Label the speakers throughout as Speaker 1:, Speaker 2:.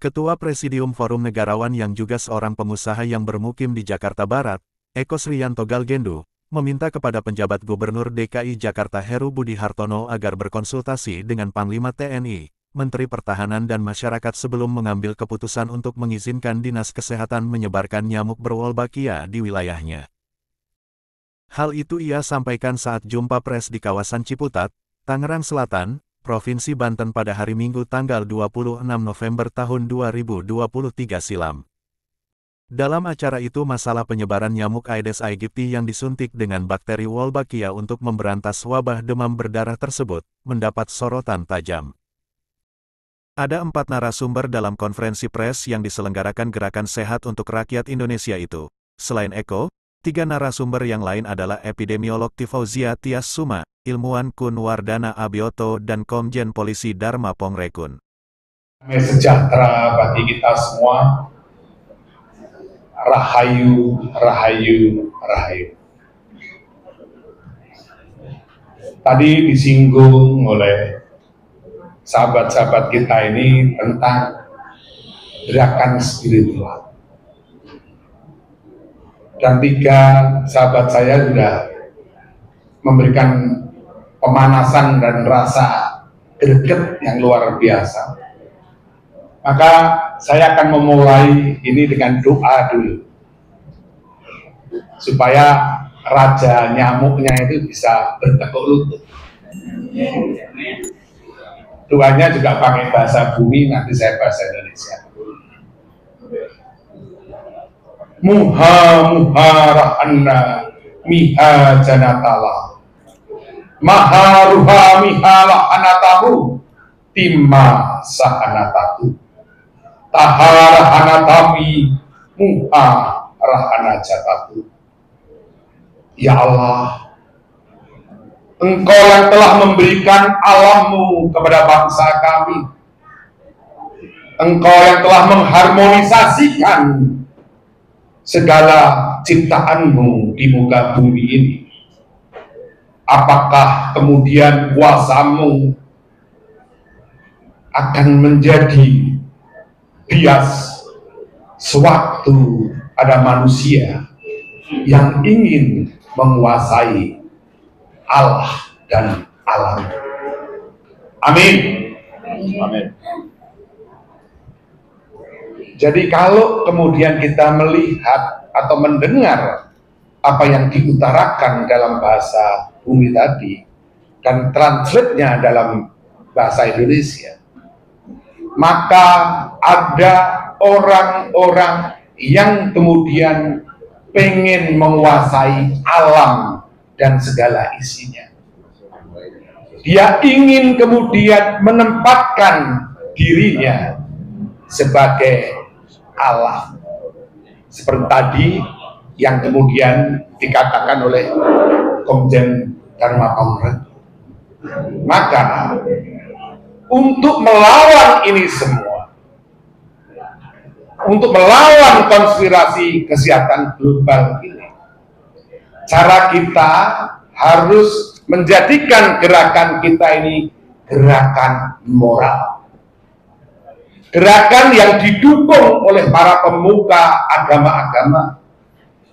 Speaker 1: Ketua Presidium Forum Negarawan yang juga seorang pengusaha yang bermukim di Jakarta Barat, Eko Sriyanto Galgendo, meminta kepada penjabat Gubernur DKI Jakarta Heru Budi Hartono agar berkonsultasi dengan Panglima TNI, Menteri Pertahanan dan masyarakat sebelum mengambil keputusan untuk mengizinkan Dinas Kesehatan menyebarkan nyamuk berwolbakia di wilayahnya. Hal itu ia sampaikan saat jumpa pers di kawasan Ciputat, Tangerang Selatan, Provinsi Banten pada hari Minggu tanggal 26 November tahun 2023 silam. Dalam acara itu masalah penyebaran nyamuk Aedes aegypti yang disuntik dengan bakteri Wolbachia untuk memberantas wabah demam berdarah tersebut, mendapat sorotan tajam. Ada 4 narasumber dalam konferensi pers yang diselenggarakan Gerakan Sehat untuk Rakyat Indonesia itu. Selain Eko, 3 narasumber yang lain adalah epidemiolog Tifauzia Tias Suma, ilmuwan Kun Wardana Abioto dan Komjen Polisi Dharma Pongrekun.
Speaker 2: Sejahtera bagi kita semua. Rahayu, rahayu, rahayu. Tadi disinggung oleh sahabat-sahabat kita ini tentang gerakan spiritual. Dan 3 sahabat saya sudah memberikan pemanasan dan rasa greget yang luar biasa. Maka saya akan memulai ini dengan doa dulu, supaya raja nyamuknya itu bisa bertekuk lutut. Doanya juga pakai bahasa bumi, nanti saya bahasa Indonesia. Muha muha rahana miha janatala maha ruha miha lahanatahu timma sahanatahu tahara hanatawi muha rahana jatahu. Ya Allah, Engkau yang telah memberikan alammu kepada bangsa kami, Engkau yang telah mengharmonisasikan segala ciptaanmu di muka bumi ini. Apakah kemudian kuasamu akan menjadi bias sewaktu ada manusia yang ingin menguasai Allah dan alam? Amin. Amin. Jadi kalau kemudian kita melihat atau mendengar apa yang diutarakan dalam bahasa bumi tadi dan translate-nya dalam bahasa Indonesia, maka ada orang-orang yang kemudian pengen menguasai alam dan segala isinya. Dia ingin kemudian menempatkan dirinya sebagai Allah, seperti tadi yang kemudian dikatakan oleh Komjen Dharma Pongrekun. Maka untuk melawan ini semua, untuk melawan konspirasi kesehatan global ini, cara kita harus menjadikan gerakan kita ini gerakan moral. Gerakan yang didukung oleh para pemuka agama-agama,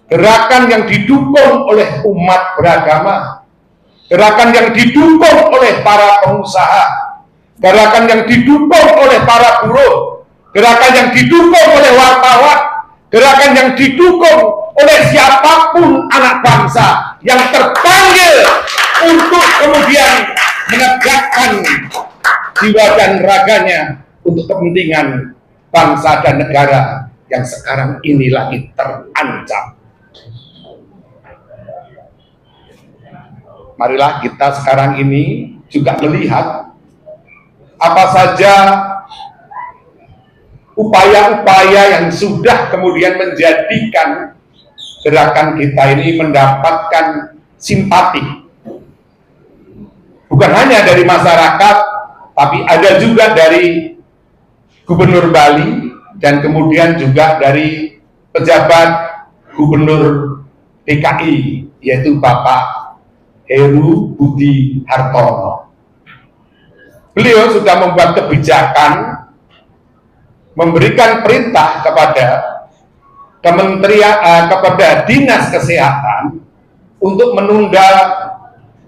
Speaker 2: gerakan yang didukung oleh umat beragama, gerakan yang didukung oleh para pengusaha, gerakan yang didukung oleh para buruh, gerakan yang didukung oleh wartawan, gerakan yang didukung oleh siapapun anak bangsa yang terpanggil untuk kemudian menegakkan jiwa dan raganya untuk kepentingan bangsa dan negara yang sekarang ini lagi terancam. Marilah kita sekarang ini juga melihat apa saja upaya-upaya yang sudah kemudian menjadikan gerakan kita ini mendapatkan simpati. Bukan hanya dari masyarakat, tapi ada juga dari Gubernur Bali dan kemudian juga dari pejabat Gubernur DKI, yaitu Bapak Heru Budi Hartono. Beliau sudah membuat kebijakan memberikan perintah kepada kepada Dinas Kesehatan untuk menunda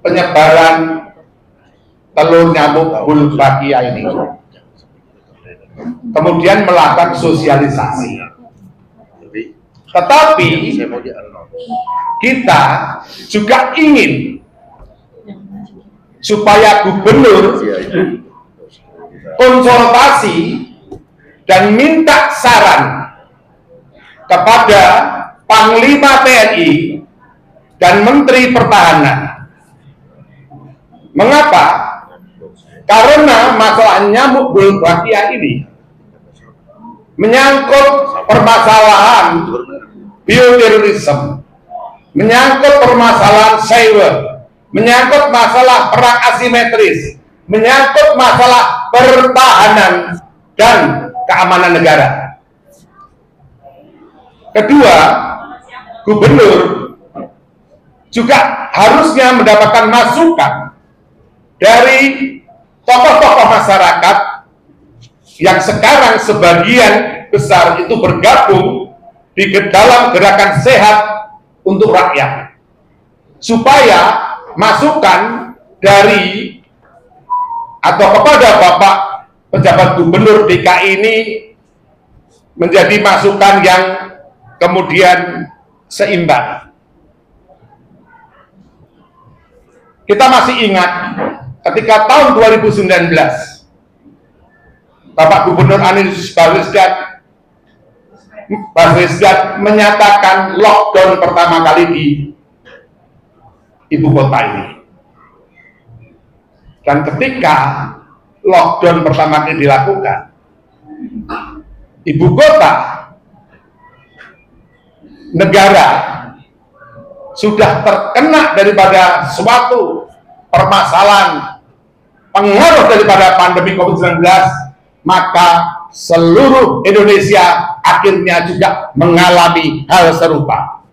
Speaker 2: penyebaran telur nyamuk Wolbachia ini. Kemudian melakukan sosialisasi. Tetapi kita juga ingin supaya gubernur konsultasi dan minta saran kepada Panglima TNI dan Menteri Pertahanan. Mengapa? Karena masalah nyamuk Wolbachia ini menyangkut permasalahan bioterorisme, menyangkut permasalahan cyber, menyangkut masalah perang asimetris, menyangkut masalah pertahanan dan keamanan negara. Kedua, gubernur juga harusnya mendapatkan masukan dari tokoh-tokoh masyarakat yang sekarang sebagian besar itu bergabung di dalam gerakan sehat untuk rakyat, supaya masukan dari atau kepada Bapak pejabat gubernur DKI ini menjadi masukan yang kemudian seimbang. Kita masih ingat ketika tahun 2019 Bapak Gubernur Anies Baswedan menyatakan lockdown pertama kali di ibu kota ini. Dan ketika lockdown pertama kali dilakukan, ibu kota negara sudah terkena daripada suatu permasalahan pengaruh daripada pandemi COVID-19, maka seluruh Indonesia akhirnya juga mengalami hal serupa.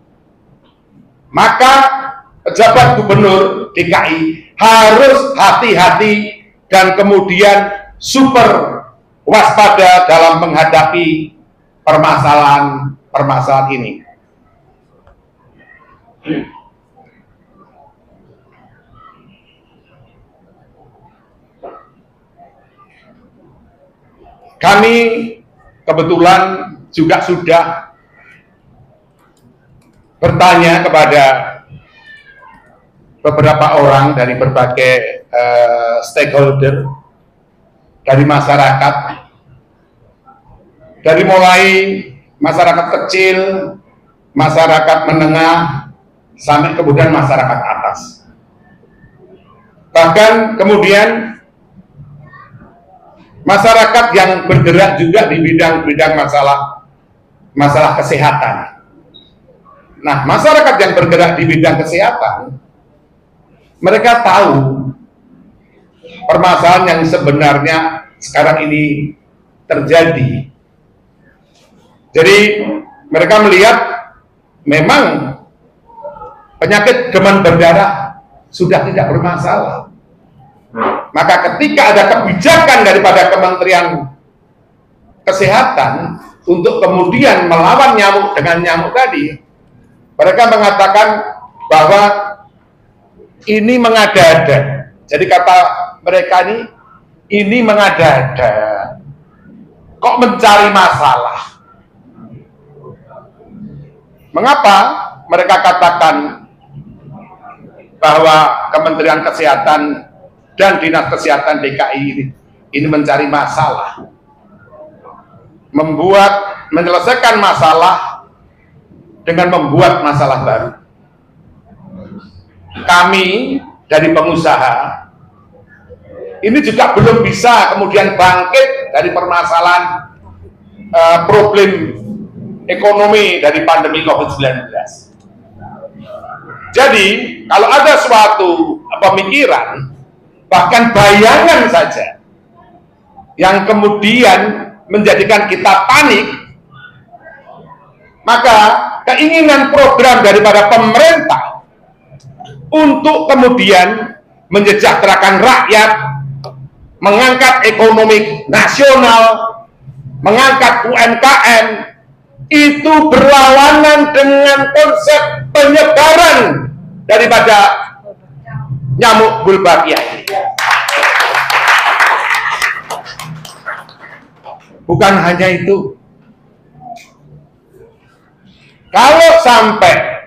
Speaker 2: Maka pejabat gubernur DKI harus hati-hati dan kemudian super waspada dalam menghadapi permasalahan ini. Kami kebetulan juga sudah bertanya kepada beberapa orang dari berbagai stakeholder dari masyarakat, dari mulai masyarakat kecil, masyarakat menengah, sampai kemudian masyarakat atas. Bahkan kemudian masyarakat yang bergerak juga di bidang-bidang masalah kesehatan. Nah, masyarakat yang bergerak di bidang kesehatan, mereka tahu permasalahan yang sebenarnya sekarang ini terjadi. Jadi mereka melihat memang penyakit demam berdarah sudah tidak bermasalah. Maka ketika ada kebijakan daripada Kementerian Kesehatan untuk kemudian melawan nyamuk dengan nyamuk tadi, mereka mengatakan bahwa ini mengada-ada. Jadi kata mereka ini mengada-ada. Kok mencari masalah? Mengapa mereka katakan bahwa Kementerian Kesehatan dan Dinas Kesehatan DKI ini mencari masalah, menyelesaikan masalah dengan membuat masalah baru? Kami dari pengusaha ini juga belum bisa kemudian bangkit dari permasalahan problem ekonomi dari pandemi COVID-19. Jadi kalau ada suatu pemikiran, bahkan bayangan saja yang kemudian menjadikan kita panik, maka keinginan program daripada pemerintah untuk kemudian mensejahterakan rakyat, mengangkat ekonomi nasional, mengangkat UMKM, itu berlawanan dengan konsep penyebaran daripada nyamuk Wolbachia. Bukan hanya itu, kalau sampai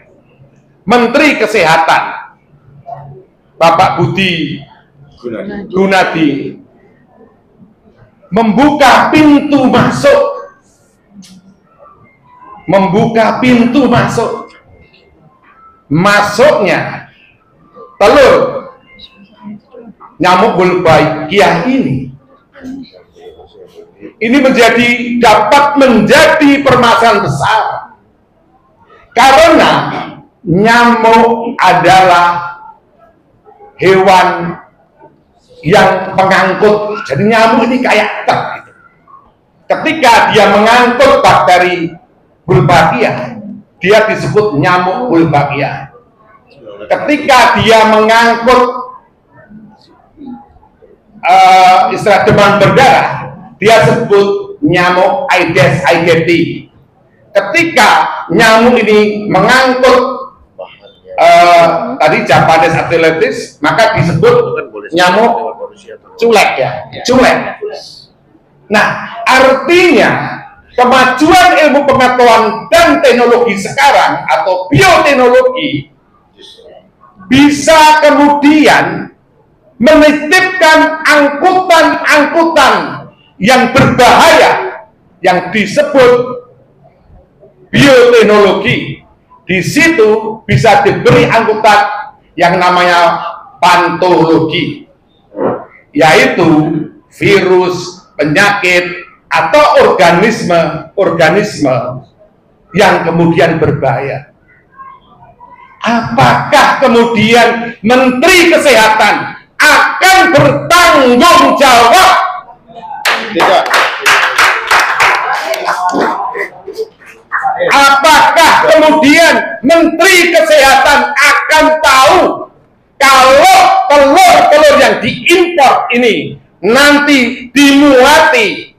Speaker 2: Menteri Kesehatan Bapak Budi Gunadi membuka pintu masuk, masuknya telur nyamuk Wolbachia ini dapat menjadi permasalahan besar, karena nyamuk adalah hewan yang pengangkut. Jadi nyamuk ini kayak truk gitu. Ketika dia mengangkut bakteri Wolbachia, dia disebut nyamuk Wolbachia. Ketika dia mengangkut istilah demam berdarah, dia sebut nyamuk Aedes aegypti. Ketika nyamuk ini mengangkut tadi Japanese arthritis, maka disebut nyamuk culek culek. Nah, artinya kemajuan ilmu pengetahuan dan teknologi sekarang atau bioteknologi bisa kemudian menitipkan angkutan-angkutan yang berbahaya yang disebut bioteknologi. Di situ bisa diberi angkutan yang namanya pantologi, yaitu virus, penyakit, atau organisme yang kemudian berbahaya. Apakah kemudian Menteri Kesehatan akan bertanggung jawab?
Speaker 3: Tidak.
Speaker 2: Apakah kemudian Menteri Kesehatan akan tahu kalau telur-telur yang diimpor ini nanti dimuati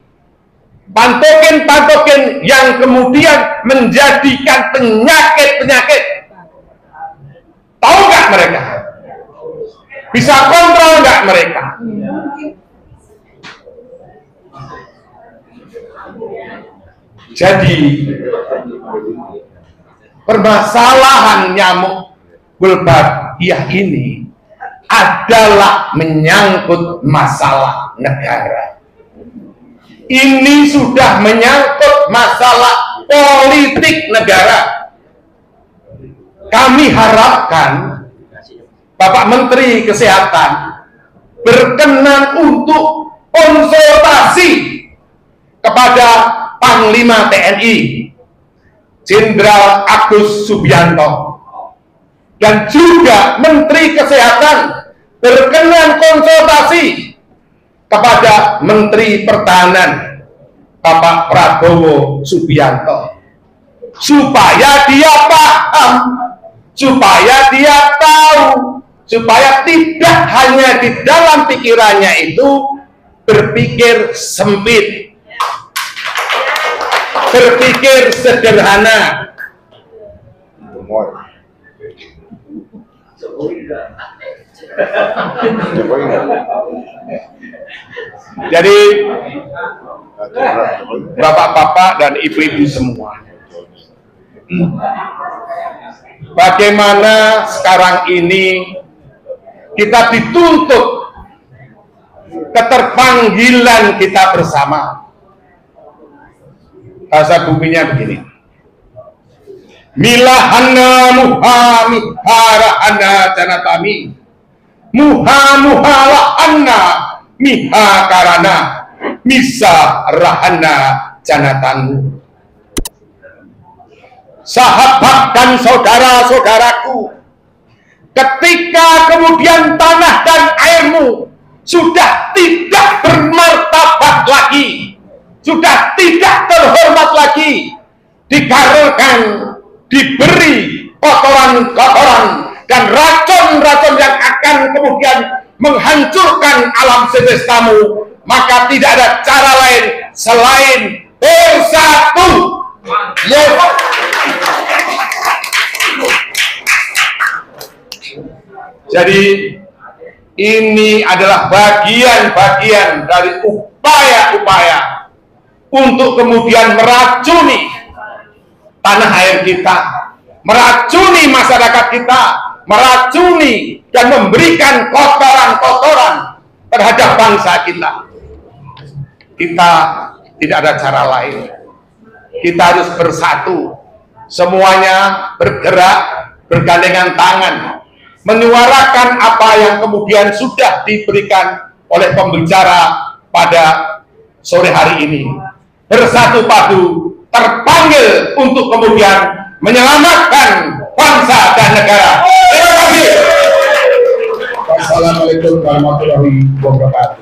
Speaker 2: patogen-patogen yang kemudian menjadikan penyakit-penyakit? Tahu nggak mereka? Bisa kontrol nggak mereka? Jadi permasalahan nyamuk Wolbachia ini adalah menyangkut masalah negara. Ini sudah menyangkut masalah politik negara. Kami harapkan Bapak Menteri Kesehatan berkenan untuk konsultasi kepada Panglima TNI Jenderal Agus Subianto, dan juga Menteri Kesehatan berkenan konsultasi kepada Menteri Pertahanan Bapak Prabowo Subianto, supaya dia paham, supaya dia tahu, supaya tidak hanya di dalam pikirannya itu berpikir sempit, berpikir sederhana. Jadi bapak-bapak dan ibu-ibu semua, bagaimana sekarang ini kita dituntut keterpanggilan kita bersama. Bahasa buminya begini: milahana muha miharahana janatami, muha muhalahana miha karana, misa rahana janatan. Sahabat dan saudara-saudaraku, ketika kemudian tanah dan airmu sudah tidak bermartabat lagi, sudah tidak terhormat lagi, dikarenakan diberi kotoran-kotoran dan racun-racun yang akan kemudian menghancurkan alam semestamu, maka tidak ada cara lain selain bersatu. Yes. Jadi ini adalah bagian-bagian dari upaya-upaya untuk kemudian meracuni tanah air kita, meracuni masyarakat kita, meracuni dan memberikan kotoran-kotoran terhadap bangsa kita. Kita tidak ada cara lain. Kita harus bersatu, semuanya bergerak, bergandengan tangan, menyuarakan apa yang kemudian sudah diberikan oleh pembicara pada sore hari ini. Bersatu padu, terpanggil untuk kemudian menyelamatkan bangsa dan negara. Terima kasih.
Speaker 3: Assalamualaikum warahmatullahi wabarakatuh.